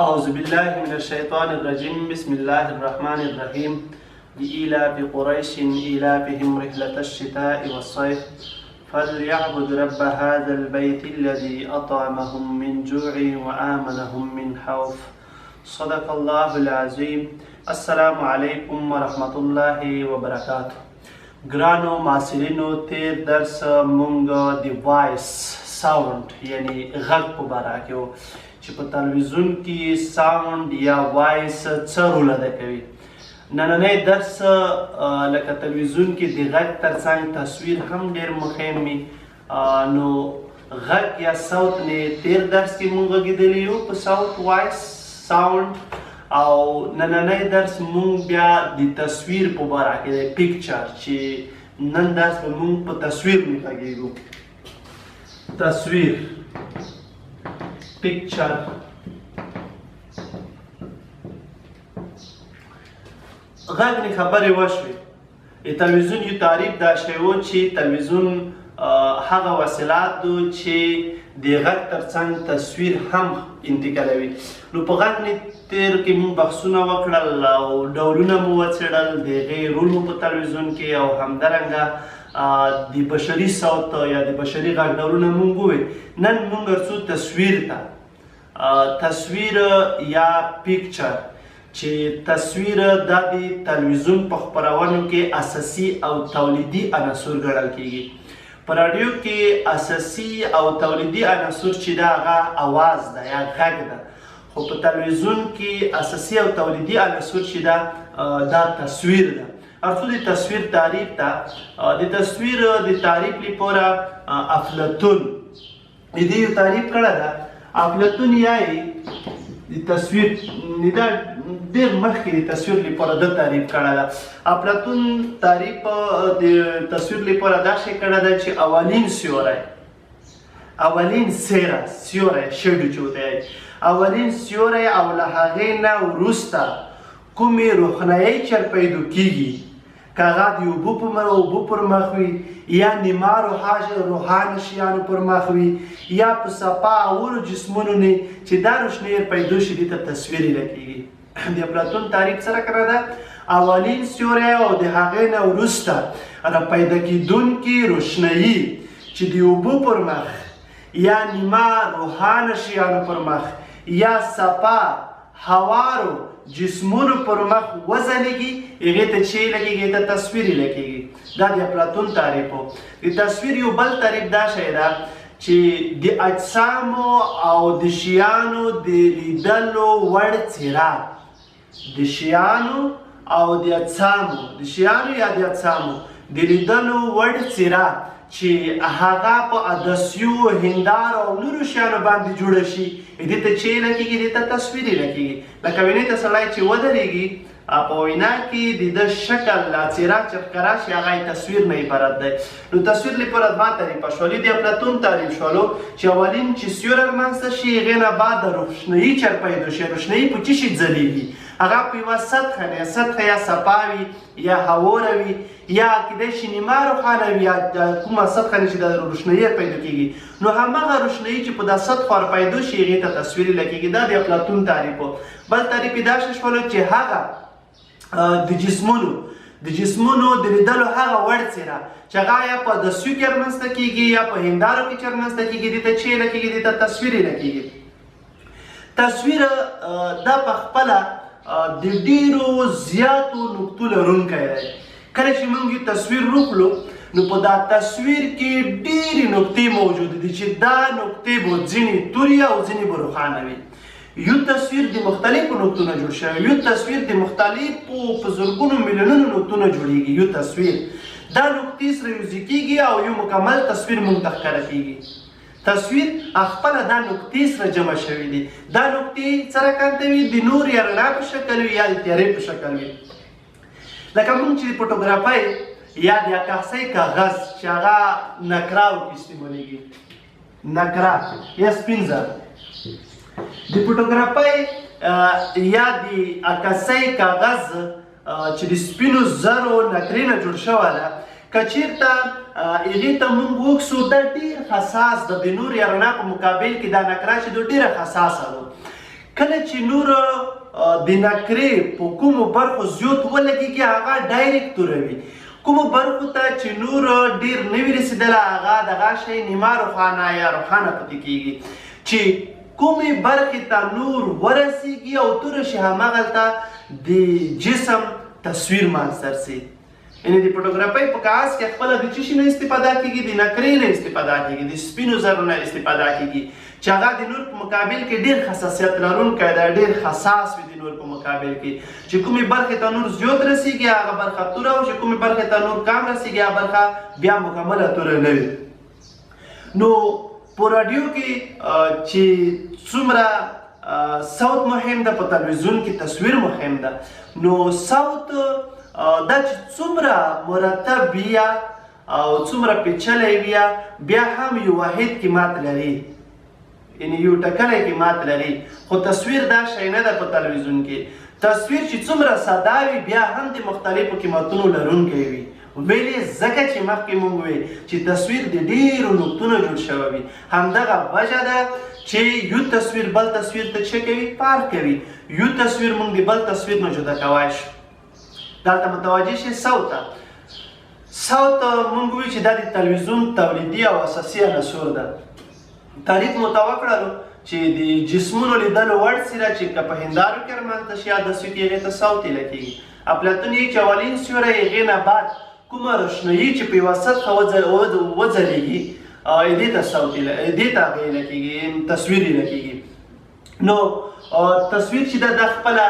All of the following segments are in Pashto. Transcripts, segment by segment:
أعوذ بالله من الشيطان الرجيم بسم الله الرحمن الرحيم لإيلاف قريش إيلافهم رحلة الشتاء والصيف فليعبدوا رب هذا البيت الذي أطعمهم من جوع وآمنهم من خوف صدق الله العظيم. السلام علیکم ورحمة الله وبرکاته. ګرانو محصلینو تیر درس مونږ د وایس ساوند یعنی غږ په باره کې و چې په تلویزیون کې ساوند یا وایس څه رول ادا کوي. نننی درس لکه تلویزیون کې د غږ ترڅنګ تصویر هم ډېر مهم وي، نو غږ یا صوت نه تیر درس کې مونږ غږېدلی یو په صوت وایس ساوند، او نننی درس مونږ بیا د تصویر په باره کې د پیکچر چې نن درس به مونږ په تصویر نه غږېږو. تصویر picture. غږ نه خبرې وشوې. د تلویزیون یو تعریف دا شی و چې تلویزیون هغه وسیلات دو چې د غږ ترڅنګ تصویر هم انتقالوي. نو په غږ نه تیر کې موږ بحثونه وکړل او ډولونه مو وڅېړل د هغې رول مو په تلویزیون کې، او همدارنګه د بشري صوت یا د بشري غږ ډولونه مونږ وویل. نن مونږ ورځو تصویر ته. تصویر یا پیکچر چې تصویر دا د تلویزیون په خپرونو کې اساسي او تولیدي عنصر ګڼل کیږي. په راډیو کې اساسي او تولیدي عنصر چې دا هغه اواز ده یا غږ ده، خو په تلویزیون کې اساسي او تولیدي عنصر چې دا تصویر ده. ارڅو د تصویر تعریف ته د تصویر د تعریف لپاره افلاطون د دې یو تعریف کړی ده. افلاطون یایي د تصویر دا ډېر مخکې د تصویر لپاره د تعریف کړی ده. افلاطون تعریف د تصویر لپاره دا شی کړی ده چې اولین سیوری، اولین سیره، سیوری شیډو چې ورته وایي، اولین سیوری او له هغې نه وروسته کومې روښنایي چر پیدا کیږي، که هغه د اوبو پر مخ وي یا نیمه روښانه شیانو پر مخ وي یا په صفا اولو جسمونو نه چې دا روښنایي پیدا شي، دې ته تصویر ویل کیږي. د افلاطون تعریف سره کړی ده اولین سیوری او د هغې نه وروسته را پیدا کېدونکې روښنایي چې د اوبو پر مخ یا نیمه روښانه شیانو پر مخ یا صفا هوارو جسمونو پر مخ وځلېږي، هغې ته چې لګېږي هغې ته تصویر لګېږي. دا د افلاطون تعریف و. د تصویر یو بل تعریف دا شی ده چې د اجسامو او د شیانو د لیدلو وړ څېره، د شیانو او د اجسامو، د شیانو یا د اجسامو د لیدلو وړ څېره چې هغه په عدسیو، هندارو او نورو شیانو باندې جوړه شي، دې ته چې لګېږي دې ته تصویر لګېږي. لکه وینې ته سړی چې ودرېږي په وینا کې د ده شکل څېره چې ښکاره شي هغه یې تصویر نه عبارت دی. نو تصویر لپاره دوه تعریفه شولې. د افلاطون تعریف شولو چې اولین چې سیوری رامنځته شي، هغې نه بعد د روښنایي چر پیدا شي. روښنایي په څه شي ځلېږي؟ هغه په یوه سطحه نه، سطحه یا صفا وي یا هواره وي یا کیدای شي نیمه روښانه وي یا کومه سطحه نه چې د روښنایي پیدا کېږي. نو هماغه روښنایي چې په دا سطحه پیدا شي هغې ته تصویر لګېږي. دا د افلاطون تعریف و. بل تعریف یې دا شولو چې هغه د جسمونو د لیدلو هغه وړ څېره چې هغه یا په عدسیو کې رامنځته کېږي یا په هندارو کې چې رامنځته کېږي، دې ته چې لګېږي دې ته تصویر لګېږي. تصویر دا په خپله د ډېرو زیاتو نقطو لرونکی دی. کله چې موږ یو تصویر روکړو نو په دا تصویر کې ډېرې نقطې موجودې دي چې دا نقطې به ځینې تورې او ځینې به روښانه وي. یو تصویر د مختلفو نقطو نه جوړ شوی، یو تصویر د مختلفو په زرګونو میلیونونو نقطو نه جوړیږي. یو تصویر دا نقطې سره یوځای کېږي او یو مکمل تصویر موږ ته ښکاره کېږي. تصویر خپله دا نقطې سره جمع شوي دي. دا نقطې څه رقم ته وي؟ د نور یا رڼا په شکل وي یا د تیارې په شکل وي. لکه موږ چې د فوټوګرافۍ یا د عکاسۍ کاغذ چې هغه نقراو کې استعمالیږي، نقره یا سپین زر، د فوټوګرافۍ یا د عکاسۍ کاغذ چې د سپینو زرو نقرې نه جوړ شوی ده، که چېرته هغې ته موږ وکسو دا ډېر حساس ده، د نور یا رڼا په مقابل کې دا نقره چې ده ډېره حساسه ده. کله چې نور د نقرې په کومو برخو زیات ولګېږي هغه ډایرکټ توروي. کومو برخو ته چې نور ډېر نه وي رسېدلی هغه دغه شی نیمه روښانه یا روښانه پاتې کېږي. چې کومې برخې ته نور ورسېږي او توره شي هماغلته د جسم تصویر منځته رسي. یعنې د فوټوګرافۍ په کاغذ کې خپله د څه شي نه استفاده کېږي؟ د نقرې نه استفاده کېږي، د سپینو زرو نه استفاده کېږي چې هغه د نور په مقابل کې ډېر حساسیت لرونکی دی، ډېر حساس وي د نور په مقابل کې. چې کومې برخې ته نور زیات رسېږي هغه برخه توره او چې کومې برخې ته نور کم رسېږي هغه برخه بیا مکمله توره نه وي. نو په راډیو کې چې څومره صوت مهم ده، په تلویزیون کې تصویر مهم ده. نو صوت دا چې څومره مرتب وي او څومره پیچلی وي بیا هم یو واحد قیمت لري، یعنې یو ټاکلی قیمت لري. خو تصویر دا شی نه ده په تلویزیون کې. تصویر چې څومره ساده وي بیا هم د مختلفو قیمتونو لرونکی وي. ویلې ځکه چې مخکې موږ وویل چې تصویر د ډېرو نقطونو جوړ شوی وي. همدغه وجه ده چې یو تصویر بل تصویر ته څه کوي؟ فرق کوي. یو تصویر موږ د بل تصویر نه جدا کولی شو. دلته متوجه شئ صوت ته. صوت موږ وایو چې دا د تلویزیون تولیدي او اساسي عنصر ده. تعریف مو ته وکړلو چې د جسمونو لیدلو وړ څیره چې که په هندارو کې رامنځته شي یا داسې کې هغې ته صوت ویله کېږي. افلاطون یې چې اولین سیوری هغې نه بعد کومه روشنایي چې په یوه سطحه وځلېږي دې ته صوت دې ته هغې ویله کېږي، تصویر ویله کېږي. نو تصویر چې ده دا خپله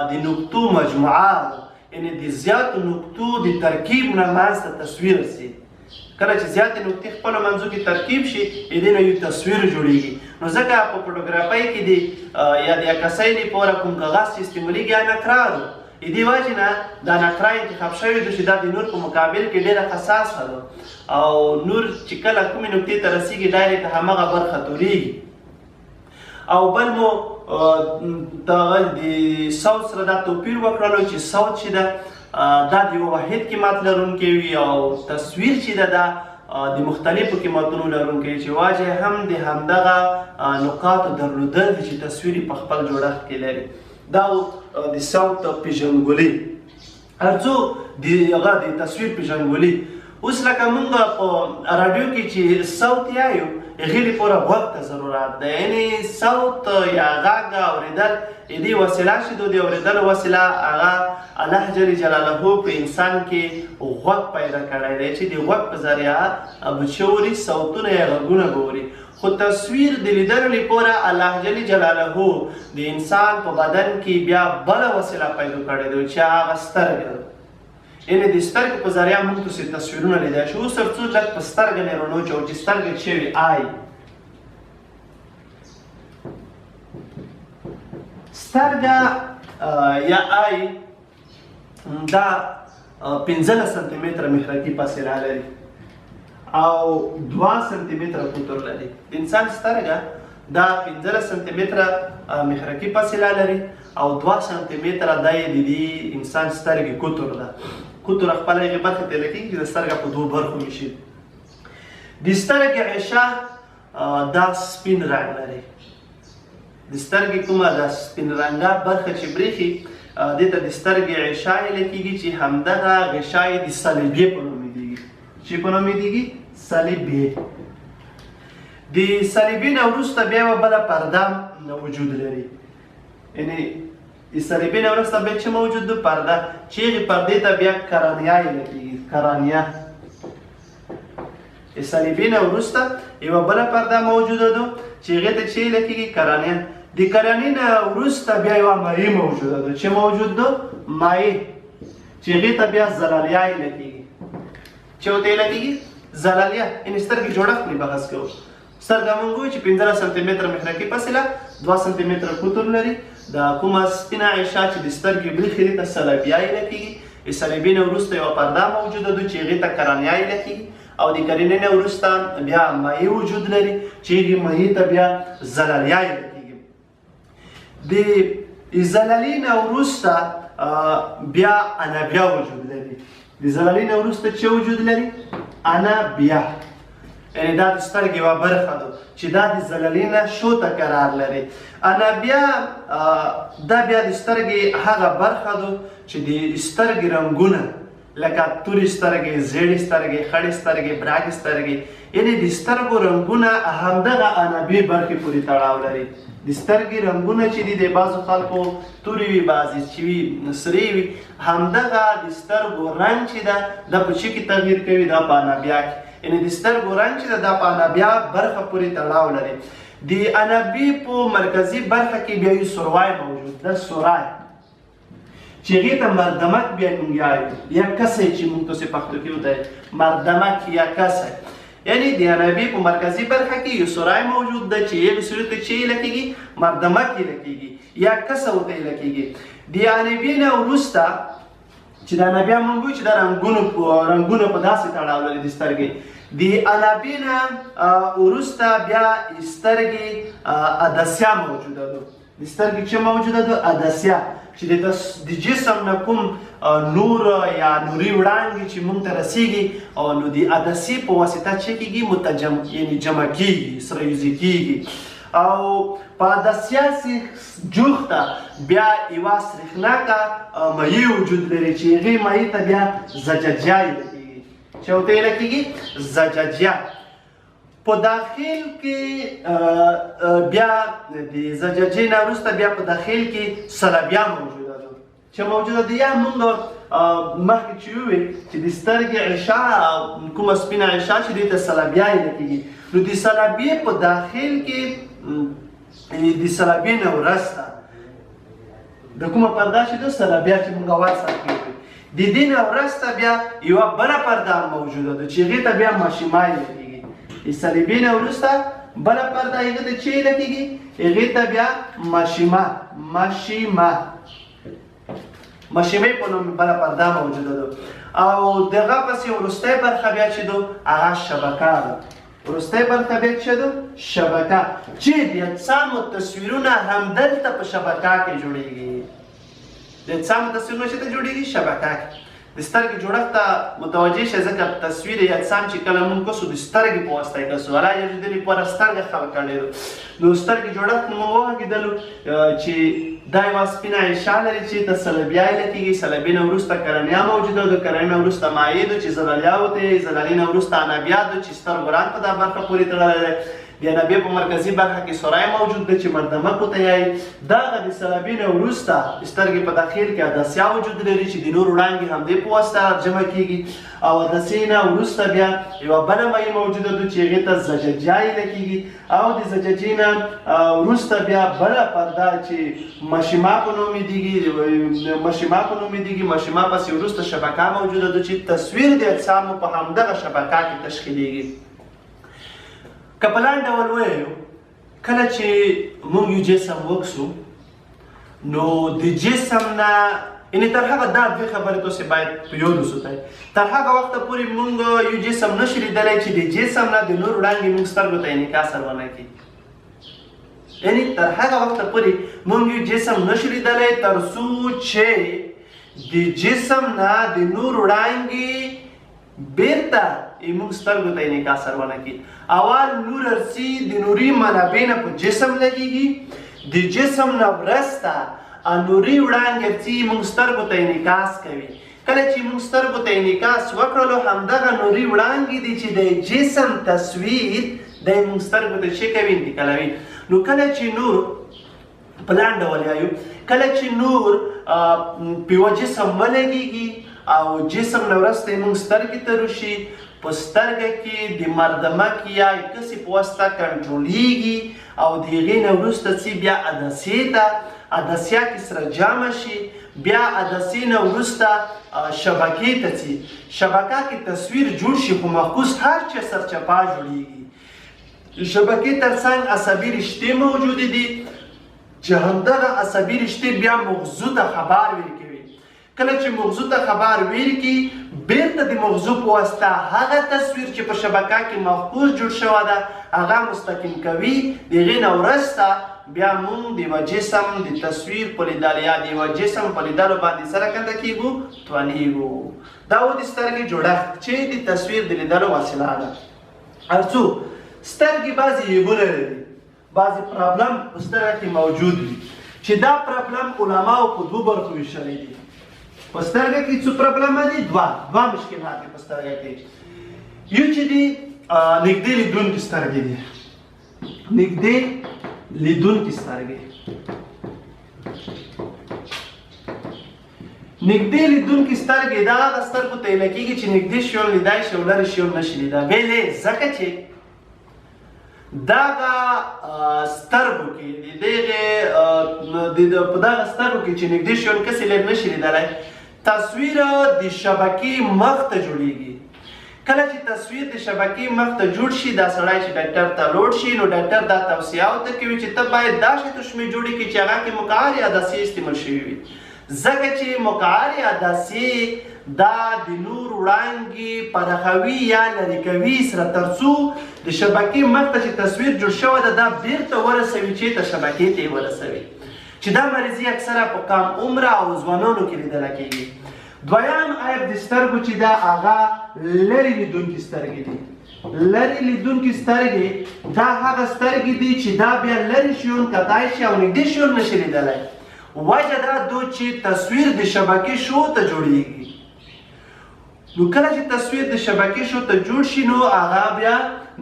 د نقطو مجموعه ده، یعنې د زیاتو نقطو د ترکیب نه منځته تصویر رسي. کله چې زیاتې نقطې خپلو منځو کې ترکیب شي دې نه یو تصویر جوړېږي. نو ځکه په فوټوګرافۍ کې د یا د عکاسۍ لپاره کوم کاغذ چې استعمالېږي هغه نقره ده. د دې وجې نه دا نقره انتخاب شوې ده چې دا د نور په مقابل کې ډېره حساسه ده او نور چې کله کومې نقطې ته رسېږي ډایرکټ همغه برخه توریږي. او بل مو د صوت سره دا توپیر وکړلو چې صوت چې ده دا د یو واحد قیمت لرونکی وي او تصویر چې ده دا د مختلفو قیمتونو لرونکی چې وجه هم د همدغه نقاطو درلودل دي چې تصویر په خپل جوړښت کې لري. دا د صوت پیژندګلوي. هر څو د تصویر پیژندګلوي. اوس لکه موږ په راډیو کې چې صوت یایو هغې لپاره غوږ ته ضرورت ده، یعنې صوت یا غږ اورېدل د دې وسیله چې د اورېدلو وسیله هغه الله جل جلاله په انسان کې غوږ پیدا کړی دی چې د غوږ په ذریعه به څه اوري؟ صوتونه یا غږونه به اوري. خو تصویر د لیدلو لپاره الله جل جلاله د انسان په بدن کې بیا بله وسیله پیدا کړې ده چې هغه سترګه ده. یعنې د سترګې په ذریعه موږ تاسې تصویرونه لیدلی شو. اوس تر څو لږ په سترګه مې رانوچوو چې سترګه څه وي؟ آی. سترګه یا آی دا 15 سانتي متره محرکي فاصله لري او 2 سانتي متره قطر لري. د انسان سترګه دا 15 سانتي متره محرکي فاصله لري او 2 سانتي متره دا یې د دې انسان سترګې قطر ده. قطر خپله هغې برخې ته ویله کېږي چې د سترګه په 2 برخو ویشي. د سترګې غشا دا سپین رنګ لري. د سترګې کومه دا سپین رنګه برخه چې برېښي دې ته د سترګې غشا ویله کېږي چې همدغه غشا یې د صلیبیې په نوم یادېږي. چې په نوم یادېږي؟ صلیبیې. د صلیبیې نه وروسته بیا یوه بله پرده وجود لري. یعنې د صلیبیې نه وروسته بیا څه موجود ده؟ پرده، چې هغې پردې ته بیا کرانیا ویله کېږي. کرانیا. د صلیبیې نه وروسته یوه بله پرده موجوده ده چې هغې ته څه ویله کېږي؟ کرانیا. د کرانې نه وروسته بیا یوه مایع موجوده ده. چې موجود ده؟ مایع، چې هغې ته بیا زلالیه ویله کېږي. چې ورته ویله کېږي؟ زلالیه. یعنې سترګې جوړښت نه بحث کوو. سترګه موږ وایو چې 15 سانتي متره محرکي فاصله 2 سانتي متره قطر لري. دا کومه سپینه غشا چې د سترګې برېښي دې ته صلیبیه ویله کېږي. د صلیبیې نه وروسته یوه پرده موجوده ده چې هغې ته کرانیا ویله کېږي او د کرانې نه وروسته بیا مایع وجود لري چې هغې مایع ته بیا زلالیه ویله کېږي. د زلالیې نه وروسته بیا انابیه وجود لري. د زلالیې نه وروسته څه وجود لري؟ انابیه. یعنې دا د سترګې یوه برخه ده چې دا د زللې نه شوته قرار لري. انابیا دا بیا د سترګې هغه برخه ده چې د سترګې رنګونه لکه تورې سترګې، زیړې سترګې، خړې سترګې، براګې سترګې، یعنې د سترګو رنګونه همدغه انابې برخې پورې تړاو لري. د سترګې رنګونه چې دي د بعضو خلکو تورې وي، بعضې چې وي سرې وي، همدغه د سترګو رنګ چې ده دا په څه کې تغییر کوي؟ دا په انابیا کې. یعنې د سترګو رنګ چې ده دا په انابیا برخه پورې تړاو لري. د انابې په مرکزي برخه کې بیا یو سوری موجود ده، سوری چې هغې ته مردمک بیا موږ یایو یا کسی چې موږ تاسې پښتو کې وتایي مردمک یا کسی. یعنی د انابې په مرکزي برخه کې یو سوری موجود ده چې یو سوري ته چې یې لکېږي مردمک یې لکېږي یا کسه ورته یې لکېږي. د انابې نه وروسته چې د انابیا موږ وایو چې دا رنګونه په داسې تړاو لري د سترګې. د انابې نه وروسته بیا سترګې عدسیه موجوده ده. د سترګې چې موجوده ده عدسیه چې د جسم نه کوم نور یا نوري وړانګې چې موږ ته رسیږي نو د عدسیې په واسطه چې کېږي یعنې جمع کېږي، سره یوځای کېږي. او په عدسیه جوخته بیا یوه سریښناکه مایع وجود لري چې هغې مایع ته بیا زجاجیه یې لګېږي. چې ورته یې لګېږي زجاجیه. په داخل کې بیا د زجاجیې نه وروسته بیا په داخل کې سلبیه موجوده ده چې موجوده ده. یا موږ مخکې چې وویل چې د سترګې غشا کومه سپینه غشا چې دې ته سلبیه یې لګېږي. نو د سلبیې په داخل کې د سلبیې نه وروسته د کومه پرده چې ده سلبیه چې موږ اول سره کوي د دې نه وروسته بیا یوه بله پرده موجوده ده چې هغې ته بیا ماشیما یې لګېږي. د سلبیې نه وروسته بله پرده هغې ته چې یې لګېږي هغې ته بیا ماشیمې په نوم بله پرده موجوده ده. او دغه پسې وروستی برخه بیا چې ده هغه شبکه ده. وروستی برخه بیا چې ده شبکه چې د اجسامو تصویرونه همدلته په شبکه کې جوړېږي. د اجسامو تصویرونه چې ته جوړېږي شبکه کې. د سترګې جوړښت ته متوجه شئ ځکه تصویر اجسام چې کله موږ کسو د سترګې په واسطه یې کسو الله جل جلاله پوره سترګه خلق کړې ده. نو سترګې جوړښت موږ وغږېدلو چې دا یوه سپینه غشا لري چې ته سلبیه یې لکېږي. سلبیې نه وروسته کرنیه موجوده ده. کرنیې نه وروسته مایع ده چې زللیه ورته یایي. زللې نه وروسته انابیا ده چې سترګو رنګ په دا برخه پورې تړلی دی. د انابې په مرکزي برخه کې سوری موجود ده چې مردمک ورته یایي. دغه د سلبیې نه وروسته سترګې په داخل کې عدسیه وجود لري چې د نورو وړانګې همدې په واسطه جمع کېږي. او عدسیې نه وروسته بیا یوه بله مایع موجوده ده چې هغې ته زجاجیه یې لګېږي. او د زجاجیې نه وروسته بیا بله پرده چې ماشیما په نوم یادېږي. ماشیما پسې وروسته شبکه موجوده ده چې تصویر د اجسامو په همدغه شبکه کې تشکیلیږي. که په لاندې ډول ووایو کله چې موږ یو جسم وکسو نو د جسم نه یعنې تر هغه دا دوې خبرې تاسې باید په یاد وساتئ. تر هغه وخته پورې موږ یو جسم نشو لیدلی چې د جسم نه د نورو وړانګې موږ سترګو ته انعکاس ونه کړي. یعنې تر هغه وخته پورې موږ یو جسم نشو لیدلی تر څو چې د جسم نه د نورو وړانګې بیرته موږ سترګو ته انعکاس ونه کړي. اول نور ارسي د نوري منابع نه په جسم لګېږي. د جسم نه وروسته نوري وړانګې ارسي موږ سترګو ته انعکاس کوي. کله چې موږ سترګو ته انعکاس وکړلو همدغه نوري وړانګې دي چې د جسم تصویر دی موږ سترګو ته څه کوي؟ انتقالوي. نو کله چې نور په لاندې ډول یایو کله چې نور په یوه جسم ولګېږي او جسم نه وروسته یې موږ سترګې ته روشي په سترګه کې د مردمک یا کسي په واسطه کنټرولېږي او د هغې نه وروسته ځي بیا عدسیې ته. عدسیه کې سره جمع شي. بیا عدسیې نه وروسته شبکې ته ځي. شبکه کې تصویر جوړ شي خو معکوس هر څه سرچپه جوړېږي. شبکې تر څنګ عصبي رشتې موجودې دي چې همدغه عصبي رشتې بیا مغزو ته خبر ورکوي. کله چې مغزو ته خبر ورکړي بیرته د مغزو په واسطه هغه تصویر چې په شبکه کې محفوظ جوړ شوی ده هغه مستقیم کوي. د هغې نه وروسته بیا موږ د یوه جسم د تصویر په لیدلو یا د یوه جسم په لیدلو باندې سره کنده کېږو توانېږو. دا و د سترګې جوړښت چې د تصویر د لیدلو وسیله ده. ارڅو سترګې بعضې عیبونه لري، بعضې پرابلم په سترګه کې موجود وي چې دا پرابلم علماو په دوو برخو ویشلی دي. په سترګه کې څو پرابلمه دي؟ دوه مشکلات دي په سترګه کې. یو چې دي نږدې لیدونکي سترګې دي، نږدې لیدونکي سترګې. نږدې لیدونکي سترګې دا هغه سترګو ته ویل کېږي چې نږدې شیان لیدای شي او لرې شیان نشي لیدای. ولې؟ ځکه چې دغه سترګو کې په دغه سترګو کې چې نږدې شیان کسې لرې نشي لیدلی، تصویر د شبکې مخ ته جوړیږي. کله چې تصویر د شبکې مخ ته جوړ شي، دا سړی چې ډاکټر ته لاړ شي نو ډاکټر دا توصیه ورته کوي چې ته باید داسې تشمیع جوړې کړې چې هغه کې مقعر عدسیې استعمال شوي وي. ځکه چې مقعر عدسیې دا د نور وړانګې پرخوي یا لرې کوي سره تر څو د شبکې مخ ته چې تصویر جوړ شوی ده دا بیرته ورسوي چېرته شبکې ته یې ورسوي، چې دا مریضي اکثره په کم عمره او ځوانانو کې لیدله کېږي. دویم عیب د سترګو چې دا هغه لرې لیدونکي سترګې دي. لرې لیدونکي سترګې دا هغه سترګې دي چې دا بیا لرې شیان کتای شي او نږدې شیان نشي لیدلی. وجه دا دو چې تصویر د شبکې شو ته جوړیږي. نو کله چې تصویر د شبکې شو ته جوړ شي نو هغه بیا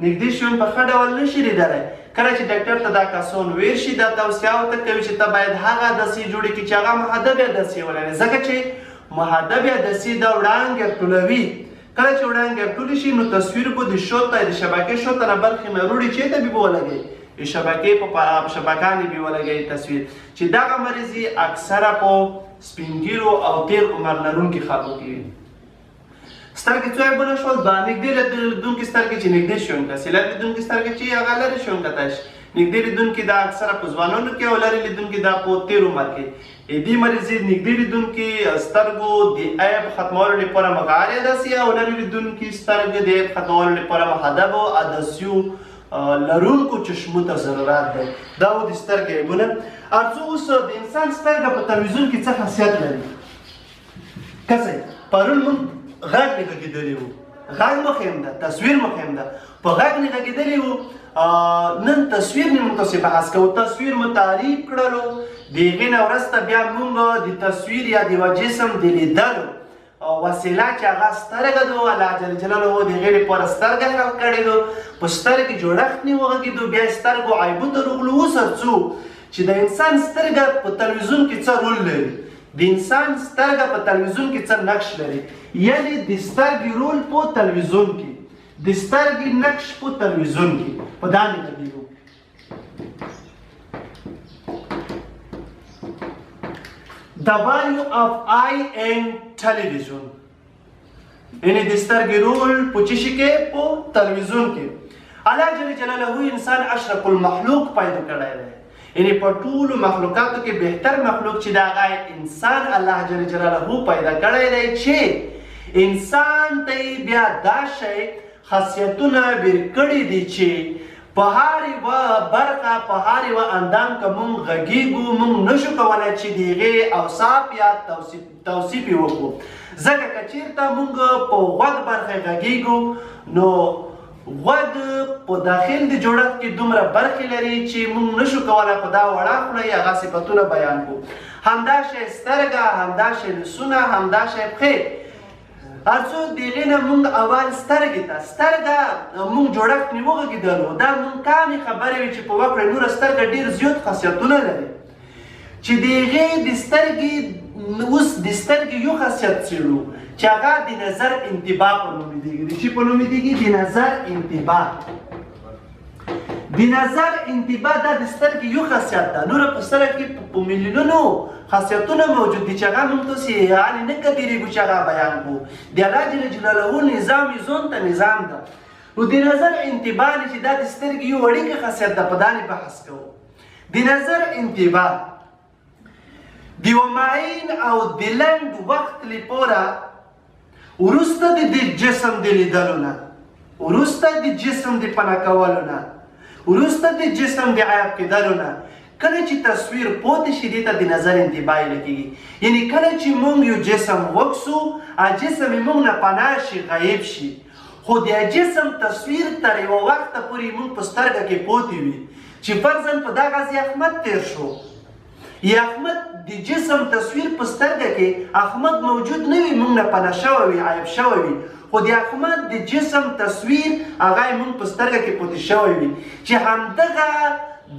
نږدې شیان په ښه ډول نشي لیدلی. کله چې ډاکټر ته دا کسان ویل شي دا توصیه ورته کوي چې ته باید هغه عدسې جوړې کړې چې هغه محدب عدسې ولري، ځکه چې محدب عدسې دا وړانګې ټولوي. کله چې وړانګې ټولې شي نو تصویر به د شوته د شبکې شوته نه برخې نه وروړي چېرته به ولګوي، شبکې په شبکانې به ولګوي تصویر، چې دغه مریضي اکثره په سپین ږیرو او تېر عمر لرونکي خلکو کې وي. سترګې څو عیبونه شول؟ نږدې لیدونکي سترګې چې نږدې شیان کسي، لرې لیدونکي سترګې چې هغه لرې شیان کتای شي. نږدې لیدونکي دا اکثره په ځوانانو کې او لرې لیدونکي دا په تېر عمر کې. دې مریضي نږدې لیدونکي سترګو د عیب ختمولو لپاره مقعر عدسې او لرې لیدونکي سترګې د عیب ختمولو لپاره محدبو عدسیو لرونکو چشمو ته ضرورت دی. دا و د سترګې عیبونه. ارڅو اوس د انسان سترګه په تلویزیون کې څه خاصیت لري؟ کسی پرون موږ غږ نه غږېدلی وو، غږ مهم ده، تصویر مهم ده. په غږ نه غږېدلی وو، نن تصویر نه موږ تاسې بحث کوو. تصویر مو تعریف کړلو، د هغې نه وروسته بیا موږ د تصویر یا د یوه جسم د لیدلو وسیله چې هغه سترګه ده الله جل جلاله د هغې لپاره سترګه خلق کړې ده. په سترګې جوړښت نه وغږېدو، بیا یې سترګو عیبو ته راغلو. اوس ارڅو چې د انسان سترګه په تلویزیون کې څه رول لري، د انسان سترګه په تلویزیون کې څه نقش لري، یعنې د سترګې رول په تلویزیون کې، د سترګې نقش په تلویزیون کې په دا نه لګېږو. The value of eye and television، یعنې د سترګې رول په څه شي کې؟ په تلویزیون کې. الله جل جلاله انسان اشرف المخلوق پیدا کړی دی، یعنې په ټولو مخلوقاتو کې بهتر مخلوق چې د هغه انسان الله جل جلاله پیدا کړی دی چې انسان ته یې بیا دا شی خاصیتونه بېر کړي دي چې په هر یوه برخه په هر یوه اندام که موږ غږیږو موږ نشو کولی چې د هغې اوصاف یا توصیف یې وکړو. ځکه که چېرته موږ په غوږ برخه غږیږو نو غوږ په داخل د جوړښت کې دومره برخې لري چې موږ نشو کولی په دا وړه خوله یې هغه صفتونه بیان کړو. همداشی سترګه، همداشی لاسونه، همداشی پښې. هر څو د هغې نه موږ اول سترګې ته موږ جوړښت نه وغږېدلو. دا موږ کامې خبرې وې چې په وکړه نوره سترګه ډېر زیات خاصیتونه لري چې د هغې د سترګې اوس د سترګې یو خاصیت څېړو چې هغه د نظر انتباه په نوم یادېږي. د چی په نوم یادېږي؟ د نظر انتباه. د نظر انتباه دا د سترګې یو خاصیت ده. نوره په سترګه کې په میلیونونو خاصیتونه موجود دي چې هغه موږ تاسې یعنې نه قدرېږو چې هغه بیان کړو. د الله جل جلاله نظام یې ځان ته نظام ده. نو د نظر انتباه چې دا د سترګې یو اړینه خاصیت ده، په دا نه بحث کوو. د نظر انتباه د یوه معین او د لنډ وخت لپاره وروسته د جسم د لیدلو نه، وروسته د جسم د پناه کولو نه، وروسته د جسم د عیب کېدلو نه کله چې تصویر پاتې شي دې ته د نظر انتباه ویل کېږي. یعنې کله چې موږ یو جسم وکسو، جسم یې موږ نه پناه شي، غایب شي، خو د جسم تصویر تر یوه وخته پورې موږ په سترګه کې پوتې وي چې فرضاً په دغه ځای احمد تیر شو یا احمد د جسم تصویر په سترګه کې احمد موجود نه وي موږ نه پناه شوی وي عیب شوی وي خو د احمد د جسم تصویر هغه موږ په سترګه کې پوتې شوی وي چې همدغه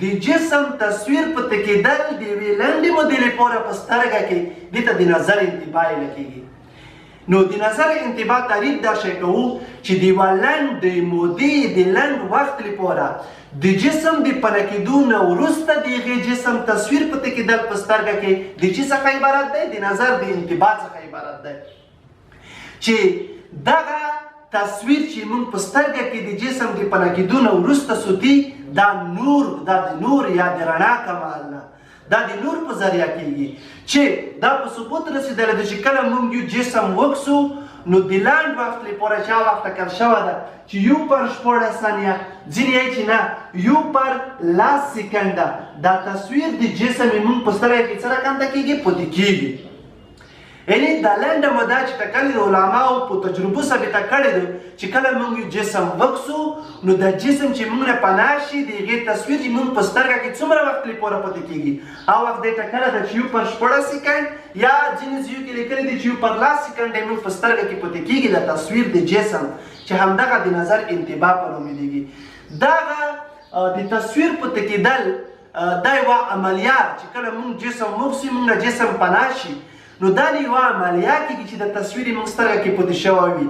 د جسم تصویر پته کېدل د یوې لنډې مودې لپاره په سترګه کې دې ته د نظر انتباه ویل کېږي. نو د نظر انتباه تعریف دا شی کوو چې د یوه لنډې مودې د لنډ وخت لپاره د جسم د پناه کېدو نه وروسته د هغې جسم تصویر پته کېدل په سترګه کې د چه څخه عبارت دی؟ د نظر د انتباه څخه عبارت دی چې دغه تصویر چې موږ په سترګه کې د جسم د پناه کېدو نه وروسته سوتي دا د نور یا د رڼا کمال نه دا د نور په ذریعه کېږي چې دا په ثبوت رسېدلی ده چې کله موږ یو جسم وکسو نو د لنډ وخت لپاره چې هغه وخت ټاکل شوی ده چې یو پر 14 ثانیه ځینې وایي چې نه یو پر 10 سکنډه دا تصویر د جسم یې موږ په سترګه کې څه راکنده کېږي پوتې کېږي یعنې دا لنډه موده چې ټاکلې د علماو په تجربو ثابته کړې ده چې کله موږ یو جسم وکسو نو دا جسم چې موږ نه پناه شي د هغې تصویر چې موږ په سترګه کې څومره وخت لپاره پوتې کېږي هغه وخت دی ټاکلی ده چې یو پر 14 سکنډ یا ځینې ځایو کې لیکلي دي چې یو پر 10 سکنډ موږ په سترګه کې پوتې کېږي د تصویر د جسم چې همدغه د نظر انتباه په نوم یادېږي. دغه د تصویر پوتې کېدل دا یوه عملیه چې کله موږ جسم وکسو موږ نه جسم پناه شي نو دا د یوه عملیه کېږي چې د تصویر موږ سترګه کې پوتې شوی وي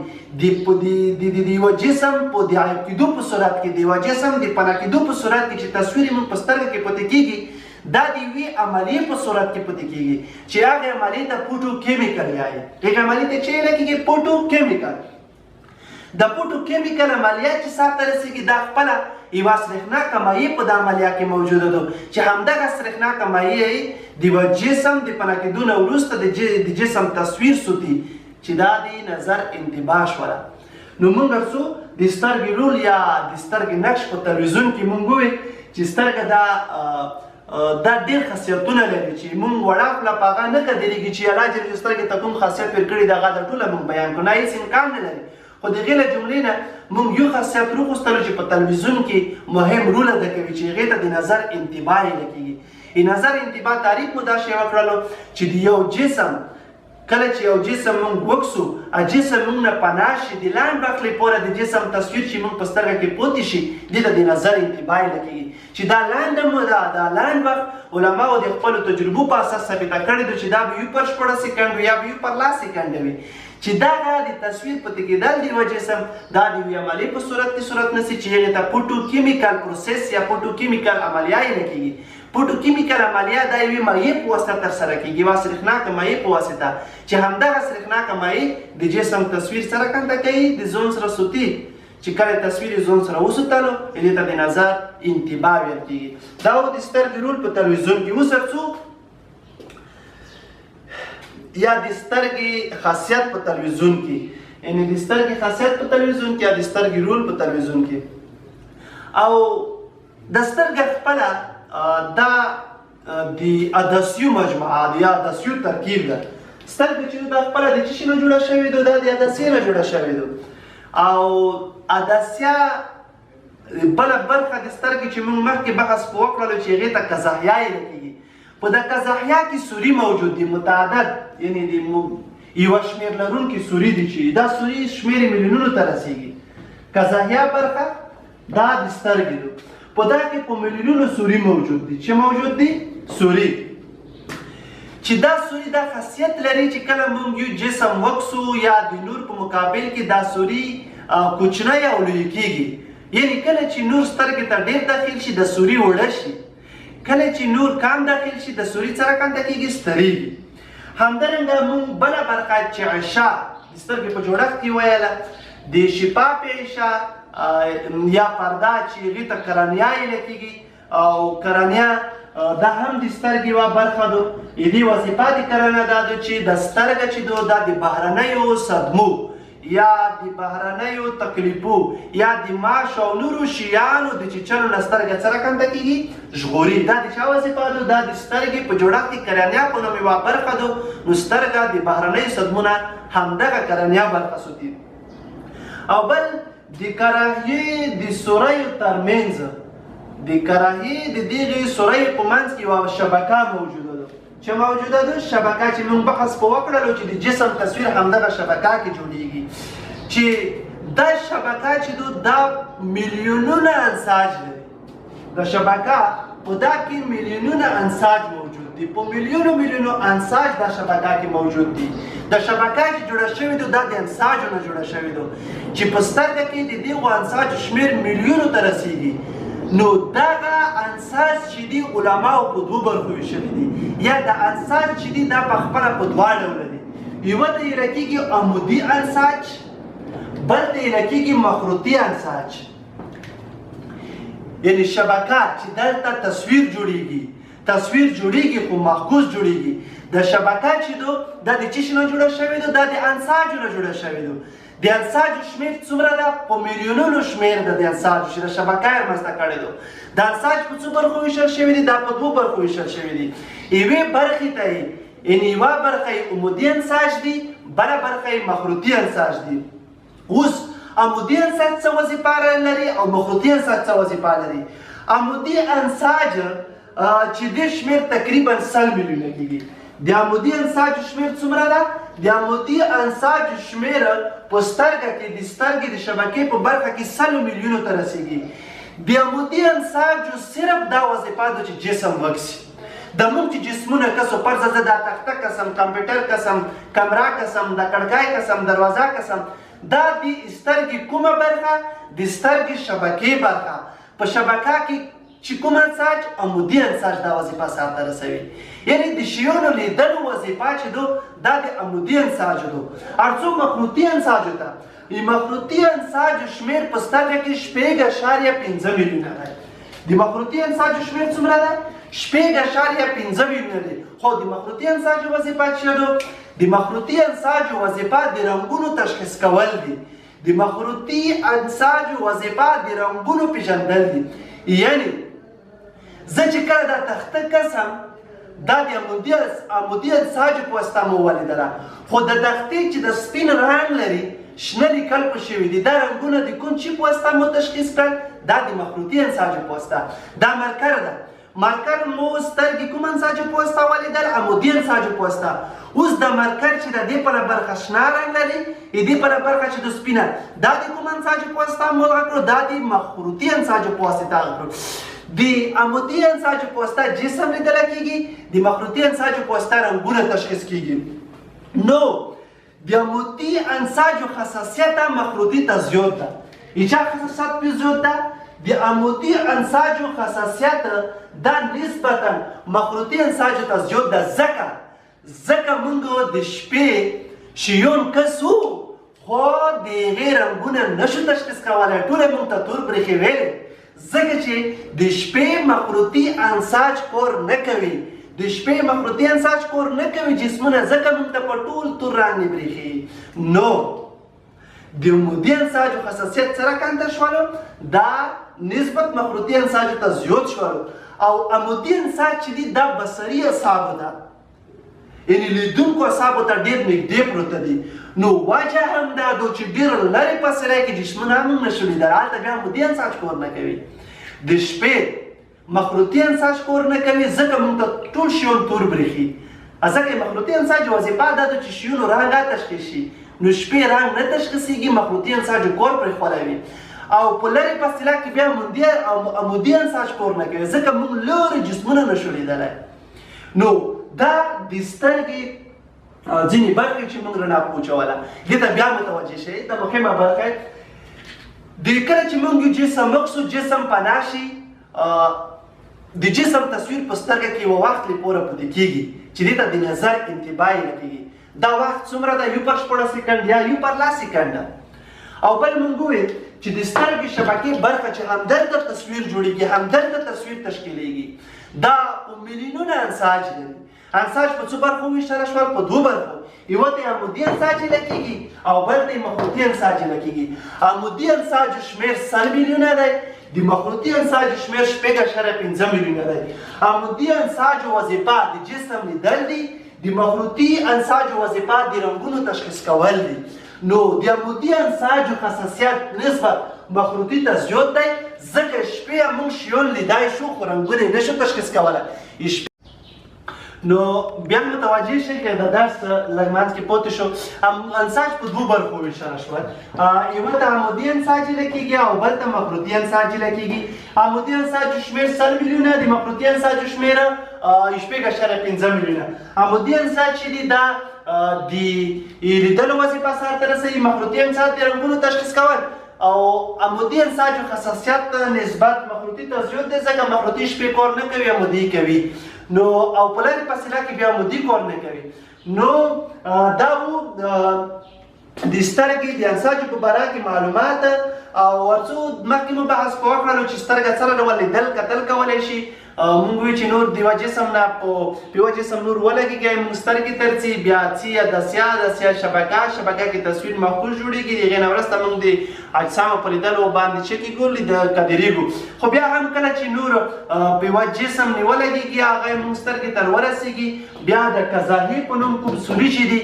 د یوه جسم په د عیب کېدو په صورت کې د یوه جسم د پناه کېدو په صورت کې چې تصویر موږ په سترګه کې پوتې کېږي دا د یوې عملیې په صورت کې پوتې کېږي چې هغې عملیې ته فوټو کیمیکل وایي هغې عملیې ته څه ویلی کېږي فوټو کیمیکل د فوټو کیمیکل عملیات چې سرته رسېږي دا خپله یوه سرېښناکه مایع په د عملیه کې موجوده ده چې همدغه سرېښناکه مایع د یوه جسم د پناه کېدو نه وروسته د جسم تصویر سوتي چې دا د نظر انتباه شوله. نو موږ څو د سترګې رول یا د سترګې نقش په تلویزیون کې موږ وویل چې سترګه دا ډېر خاصیتونه لري چې موږ وړه خوله په هغه نه قدرېږي چې الله جل سترګې ته کوم خاصیت ور کړي د هغه د ټوله موږ بیان کړو نه هېڅ امکان نه لري خو د هغې له جملې نه موږ یو خاصیت راوغوښتلو چې په تلویزیون کې مهم رول ادا کوي چې هغې ته د نظر انتباه ویل کېږي. نظر انتباه تعریف مو دا شی وکړلو چې د یو جسم کله چې یو جسم موږ وکسو جسم موږ نه پناه شي د لنډ وخت لپاره د جسم تصویر چې موږ په سترګه کې پوتې شي دې ته د نظر انتباه ویل کېږي چې دا لنډه موده دا لنډ وخت علماو د خپلو تجربو په اساس ثابته کړې ده چې دا به یو پر 14 سکنډ یا به یو پر 10 سکنډ وي چې دغه د تصویر پوتې کېدل د یوه جسم دا د یوې عملیې په صورت کې صورت نیسي چې هغې ته فوټو کیمیکل پروسس یا فوټو کیمیکل عملیه ویل کېږي. فوټو کیمیکل عملیه دا یوې مایع په واسطه ترسره کېږي یوه سرېښناکه مایع په واسطه چې همدغه سرېښناکه مایع د جسم تصویر سره کنده کوي د ځون سره سوتي چې کله تصویر یې ځون سره وسوتلو دې ته د نظر انتباه ویل کېږي. دا و د سترګې رول په تلویزیون کې. اوس هر څو یا د سترګې خاصیت په تلویزیون کې یعنې د سترګې خاصیت په تلویزیون کې یا د سترګې رول په تلویزیون کې او د سترګې خپله دا د عدسیو مجموعه یا عدسیو ترکیب ده. سترګې چې دا خپله د څه شي نه جوړه شوې ده دا د عدسیې نه جوړه شوې ده او عدسیه بله برخه د سترګې چې موږ مخکې بحث په وکړلو چې هغې ته قزحیه ویل کېږي په د قزحیه کې سوري موجود دي متعدد یعنې د یوه شمېر لرونکي سوري دي چې دا سوري شمېر میلیونونو ته رسېږي. قزحیه برخه دا د سترګې ده په دا کې په میلیونونو سوري موجود دي چې موجود دي سوري چې دا سوري دا خاصیت لري چې کله موږ یو جسم وکسو یا د نور په مقابل کې دا سوري کوچنی او لوی کېږي یعنې کله چې نور سترګې ته ډېر داخل شي د سوري وړه شي کله چې نور کم داخل شي د سوري سره کنده کېږي سترېږي. همدارنګه موږ بله برخه چې غشا د سترګې په جوړښت کې ویله د شفاف غشا یا پرده چې هغې ته کرانیا ویل کېږي او کرانیا دا هم د سترګې یوه برخه ده. د دې وظیفه د کرانیا دا ده چې د سترګه چې ده دا د بهرنیو صدمو یا د بهرنیو تکلیفو یا د ماش او نورو شیانو د چیچلو نه سترګه څه راکنده کېږي ژغوري. دا د چا وظیفه ده دا د سترګې په جوړښت کې کرانیا په نوم یوه برخه ده نو سترګه د بهرنیو صدمو نه همدغه کرانیا برخه سوتي او بل د کراهیې د سوریو ترمنځ د کراهیې د دغې سوریو په منځ کې یوه شبکه موجوده ده چې موجوده ده شبکه چې موږ بحث په وکړلو چې د جسم تصویر همدغه شبکه کې جوړیږي چې دا شبکه چې دا میلیونونه انساج لري د شبکه په دا کې میلیونونه انساج موجود دي په میلیونو انساج دا شبکه کې موجود دي د شبکه چې جوړه شوې ده دا د انساجو نه جوړه شوې ده چې په سترګه کې د دغو انساجو شمېر میلیونو ته رسیږي نو دغه انساج چې دي علماو په دوو برخو ویشلي دي یا د انساج چې دي دا په خپله په دوه ډوله دي یوه ته ویل کېږي عمودي انساج بل ته ویل کېږي مخروطي انساج یعنی شبکه چې دلته تصویر جوړیږي خو معکوس جوړیږي د شبکه چې دا د څه شي نه جوړه شوې ده دا د انساجو نه جوړه شوې ده د انساجو شمېر څومره ده په میلیونونو شمېر ده د انساجو چې د شبکه یې رامنځته کړې ده د انساج په څو برخو ویشل شوي دي دا په دوو برخو ویشل شوي دي یوې برخې ته یعنې یوه برخه یې عمودي انساج دي بله برخه یې مخروطي انساج دي اوس عمودي انساج څه وظیفه لري او مخروطي انساج څه وظیفه لري عمودي انساج چې د شمېر تقریبا 100 میلیونه کېږي د عمودي انساجو شمېر څومره ده د عمودي انساجو شمېر په سترګه کې د سترګې د شبکې په برخه کې 100 میلیونو ته رسیږي د عمودي انساجو صرف دا وظیفه ده چې جسم وکسي د موږ چې جسمونه کسو پرځه زه دا تخته کسم کمپیوټر کسم کمره کسم د کړکۍ کسم دروازه کسم دا د سترګې کومه برخه د سترګې شبکې برخه په شبکه کې چې کوم انساج عمودي انساج دا وظیفه سرته رسوي یعنی د شیانو لیدلو وظیفه چې دا د عمودي انساجو ده ارڅو مخروطي انساجو ته مخروطي انساجو شمېر په سترګه کې 5.5 میلیونه دی د مخروطي انساجو شمېر څومره دی 5.5 میلیونه دی خو د مخروطي انساجو وظیفه څه ده د مخروطي انساجو وظیفه د رنګونو تشخیص کول دي د مخروطي انساجو وظیفه د رنګونو پیژندل دي یعنی زه چې کله دا تخته کسم دا د عمودي انساجو په واسطه مو ولیدله خو د تختې چې د سپین رنګ لري شنه لیکل په شوي دي دا رنګونه د کوم چی په واسطه مو تشخیص کړل دا د مخروطي انساجو په واسطه دا مارکر ده مارکر مو سترګې کوم انساجو په واسطه ولیدل عمودي انساجو په واسطه اوس د مارکر چې د دې په برخه شنه رنګ لري دې په برخه چې د سپینه دا د کوم انساجو په واسطه مو کړو دا د مخروطي انساجو په واسطه کړو د عمودي انساجو په واسطه جسم لیدل کېږي د مخروطي انساجو په واسطه رنګونه تشخیص کېږي نو د عمودي انساجو حساسیت مخروطي ته زیات ده چا حساسیت پې زیات ده د عمودي انساجو حساسیت دا نسبتا مخروطي انساجو ته زیات ده ځکه موږ د شپې شیون کسو خو د هغې رنګونه نشو تشخیص کولی ټوله موږ ته تور برېښې ویلې ځکه چې د شپې مخروطي انساج کار نه کوي د شپې مخروطي انساج کار نه کوي جسمونه ځکه موږ ته په ټول تور رنګ برېښي نو د عمودي انساجو حساسیت سره کنده شولو دا نسبت مخروطي انساجو ته زیات شولو او عمودي انساج چې دی دا بصري اعصابو ده یعنی لیدونکو اعصابو ته ډېر نږدې پروته دي نو وجه هم دا ده چې ډېر لرې فاصله کې جسمونه هم نشو لیدلی هلته بیا عمودي انساج کار نه کوي د شپې مخروطي انساج کار نه کوي ځکه موږ ته ټول شیان تور برېښي ځکه مخروطي انساج وظیفه دا ده چې شیانو رنګ تشخیص شي نو شپې رنګ نه تشخیصېږي مخروطي انساجو کار پرېښوروي او په لرې فاصله کې بیا عمودي انساج کار نه کوي ځکه موږ لرې جسمونه نشو لیدلی نو دا د سترګې ځینې برخې چې موږ رڼا پوچوله دې ته بیا متوجه شئ دا مهمه برخه د کله چې موږ جسم مقصود جسم پناه شي د جسم تصویر په سترګه کې یوه وخت لپاره پاتې کېږي چې دې ته د نظر انتباه یې کېږي دا وخت څومره ده یو پر 14 سکنډ یا یو پر 10 سکنډ او بل موږ وویل چې د سترګې شبکې برخه چې همدلته تصویر جوړېږي همدلته تصویر تشکیلېږي دا په میلیونونه انساج لري انساج په څو برخو ویشتل شول په دوو برخو یوه ته عمودي انساج ویل کېږي او بل ته مخروطي انساج ویل کېږي عمودي انساجو شمېر 100 میلیونه دی د مخروطي انساجو شمېر 5.5 میلیونه دی عمودي انساجو وظیفه د جسم لیدل دي د مخروطي انساجو وظیفه د رنګونو تشخیص کول دي نو د عمودي انساجو حساسیت نسبت مخروطي ته زیات دی ځکه شپې موږ شیان لیدای شو خو رنګونه یې نشو تشخیص کولی. نو بیا متوجه شئ که د درس لږ منځ کې پاتې شو انساج په دوو برخو ویشله شول. یوه ته عمودي انساج ویله کېږي او بل ته مخروطي انساج ویله کېږي. عمودي انساجو شمېر 100 میلیونه د مخروطي انساجو شمېر 1.5 میلیونه. عمودي انساج چې دی دا د لیدلو وظیفه سرته رسوي، مخروطي انساج د رنګونو تشخیص کول او عمودي انساجو حساسیت نسبت مخروطي ته زیات دی ځکه مخروطي شپې کار نه کوي، عمودي کوي. نو او په لرې فاصله کې بیا عمودي کار نه کوي. نو دا و د سترګې د انساجو په باره کې معلومات او ورڅو مخکې مو بحث په وکړلو چې سترګه څه ډول لیدل کتل کولی شي. مونږ وایو چې نور د یوه جسم نه په یوه جسم نور ولګېږي، مونږ سترګې ترڅي، بیا څي دسیه شبکه کې تصویر معقول جوړېږي. د هغې نه وروسته مونږ د اجسامو په لیدلو باندې څه کېږو د قدرېږو. خو بیا هم کله چې نور په یوه جسم نه ولګېږي هغه مونږ سترګې ته ورسېږي، بیا د قزاحي په نوم کوم سوري چې دي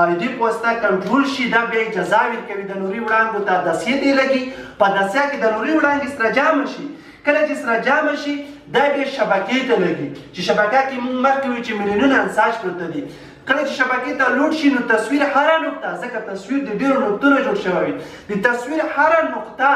د دوی په واسطه کنټرول شي، دا بیا اجازه ورکوي د نوري وړانګو ته دسیې ته لګي. په دسیه کې د نوري وړانګې سره جامع شي. کله چې سره جامع شي دا بیا شبکې ته لګي چې شبکه کې مونږ مخکې وایو چې میلیونونه انساج پرته دي. کله چې شبکې ته لوډ شي نو تصویر هره نقطه، ځکه تصویر د ډېرو نقطونو جوړ شوی وي، د تصویر هره نقطه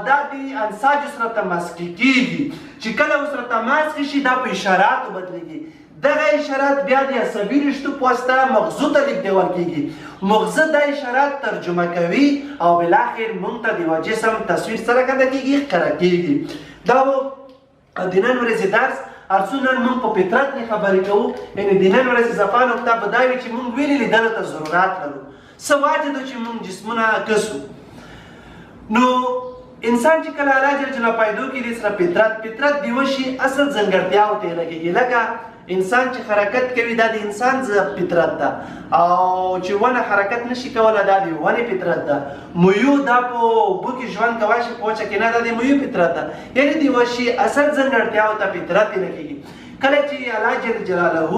دا د انساجو سره تماس کېږي. چې کله ورسره تماس شي دا په اشاراتو بدلېږي. دغه اشارات بیا د عصبي رشتو په واسطه مغزو ته لیږدول کېږي. مغزه دا اشارات ترجمه کوي او بالاخر موږ ته د یوه جسم تصویر څرګنده کېږي، ښکاره کېږي. دا و د نن ورځې درس. هر څو نن موږ په فطرت کې خبرې کوو، یعنې د نن ورځې اضافه نقطه به دا وي چې موږ ولې لیدلو ته ضرورت لرو، څه وجه ده چې موږ جسمونه کسو. نو انسان چې کله الله جل جلاله پیدا کړي د سره فطرت د یوه شي اصل ځانګړتیاو ته یې لګېږي. لکه انسان چې حرکت کوي دا د انسان فطرت ده، او چې ونه حرکت نشي کولی دا د ونې فطرت ده. مویو دا په اوبو کې ژوند کولی شي، په وچه کې نه، دا د مویو فطرت ده. یعنې د یوه شي اصل ځانګړتیاو ته فطرت یې لګېږي. کله چې الله جل جلاله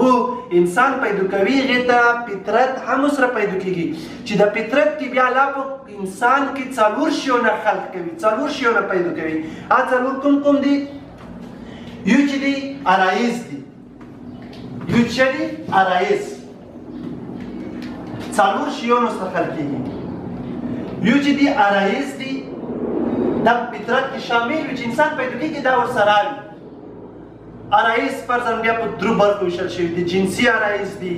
انسان پیدا کوي هغې ته فطرت هم ورسره پیدا کېږي چې د فطرت کې بیا الله په انسان کې 4 شیونه خلق کوي، 4 شیونه پیدا کوي. هغه 4 کوم دي؟ یو چې دی عرایض دي، یو چې دی عرایض 4 شیانو څخه خلق کېږي. یو چې دی عرایض دي دا فطرت کې شامل وي چې انسان پیدا کېږي دا ورسره وي. عرایض فرضاً بیا په 3 برخو ویشل شوي دي. جنسي عرایض دي،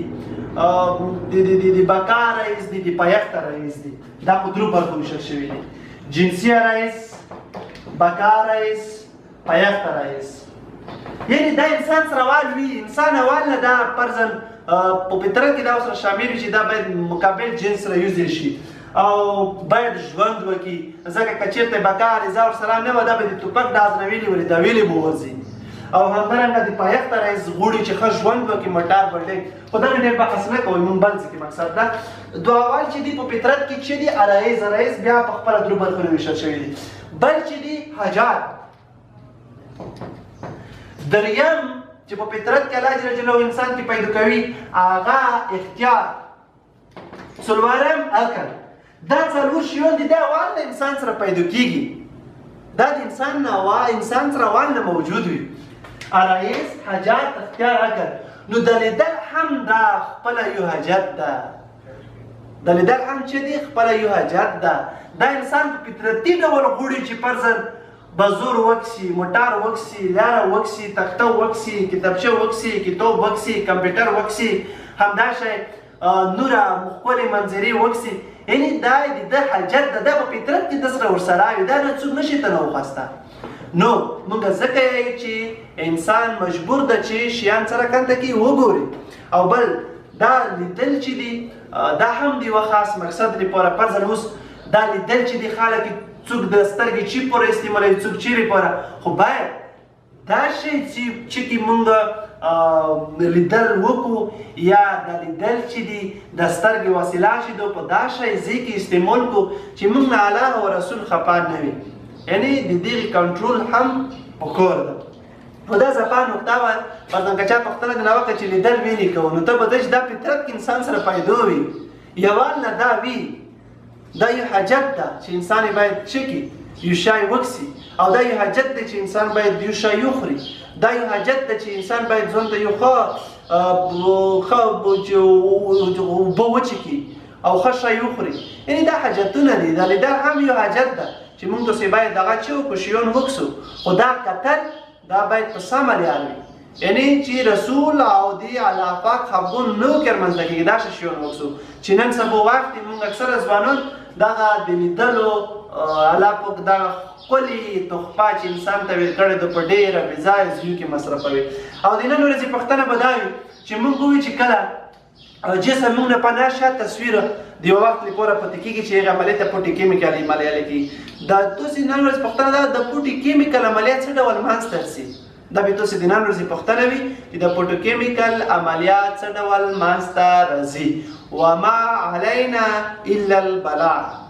د بقا عرایض دي، د پایښت عرایض دي. دا په 3 برخو ویشل شوي دي. جنسي عرایض، بقا عرایض، پایښت عرایض. یعنې دا انسان سره وال وي. انسان اول نه دا فرضاً په فطرت کې دا ورسره شامل وي چې دا باید مقابل جنس سره یوځای شي او باید ژوند وکړي. ځکه که چېرته بقا عریضه ورسره نه وه دا به د ټوپک ډاز نه ویلې ولې دا ویلې به وځي. او همدارنګه د پایښت عرایض غواړي چې ښه ژوند وکړي، موټر بلډینګ. خو دا ډېر بحث نه کوئ، مونږ بل ځای کې مقصد ده. اول چې دي په فطرت کې چې دي عرایض بیا په خپله 3 برخو ویشل شوي دي. بل چې دي حاجات. دریم چې په فطرت کې الله جل جلاله انسان کې پیدا کوي هغه اختیار. څلورم عقل. دا 4 شیان دي، دا اول د انسان سره پیدا کېږي. دا د انسان سره اول نه موجود وي. عرایض، حاجات، اختیار، عقل. نو د لیدل هم دا خپله یو حاجت ده. د لیدل هم چې دی خپله یو حاجت ده. دا انسان په فطرتي ډول غواړي چې فرضاً بازور وکسي، موټر وکسي، لاره وکسي، تخته وکسي، کتابچه وکسي، کتاب وکسي، کمپیوټر وکسي، همداشی نوره ښکلې منظرې وکسي. یعنې دا د ده حاجت ده. دا په فطرت کې د سره ورسره وي. دا نه څوک نشي ته راوخسته. نو موږ ځکه یې چې انسان مجبور ده چې شیان څرګنده کړي وګوري. او بل دا لیدل چې دي دا هم د یوه خاص مقصد لپاره فرضاً اوس دا لیدل چې دي خلک څوک د سترګې چی پورې استعمالوي، څوک چیرې پورې. خو باید دا شی چې موږ لیدل وکړو یا د لیدل چې دي د سترګې وسیله چې ده په دا شی ځای کې استعمال کړو چې موږ نه الله او رسول خفه نه وي. یعنې د دغې کنټرول هم پکار ده. نو دا زپا نقطه وه. فرضاً که چا پوښتنه دې نه وکړه چې لیدل ولې کوو، نو ته به دا چې دا فطرت کې انسان سره پیدا وي. یوال نه دا وي دا یو حاجت ده چې انسان باید څه کړي یو شی وکسي او دا یو حاجت ده چې انسان باید یو شی وخوري دا یو حاجت ده چې انسان باید ځان ته یو ښه اوبه وڅښي او ښه شی وخوري یعنې دا حاجتونه دي دا لیدل هم یو حاجت ده چې موږ تاسې باید دغه څه وکړو شیان وکسو خو دا کتل دا باید په سمه لار وي یعنی چې رسول او دی الله پاک خبرون نو کرمنځ کې دا شیان وکسو چې نن سبا وخت موږ اکثره ځوانان دغه د لیدلو الله پاک دا ښکلې تحفه چې انسان ته ورکړې ده په ډېره بې ځایه ځایو کې مصرفوي او د نن ورځې پوښتنه به دا وي چې موږ ووایو چې کله جسم موږ نه پناه شه تصویر د یو وخت لپاره پاتې کېږي چې هغه عملیات ته پوټي کیمیکل عملیات کوي دا تاسې نن ورځ پوښتنه ده د پوټي کیمیکل عملیات څه ډول منځته رسي دا به تاسې د نن ورځې پوښتنه وي چې د پوټو کیمیکل عملیات څه ډول منځته راځي وما علینا الا البلاغ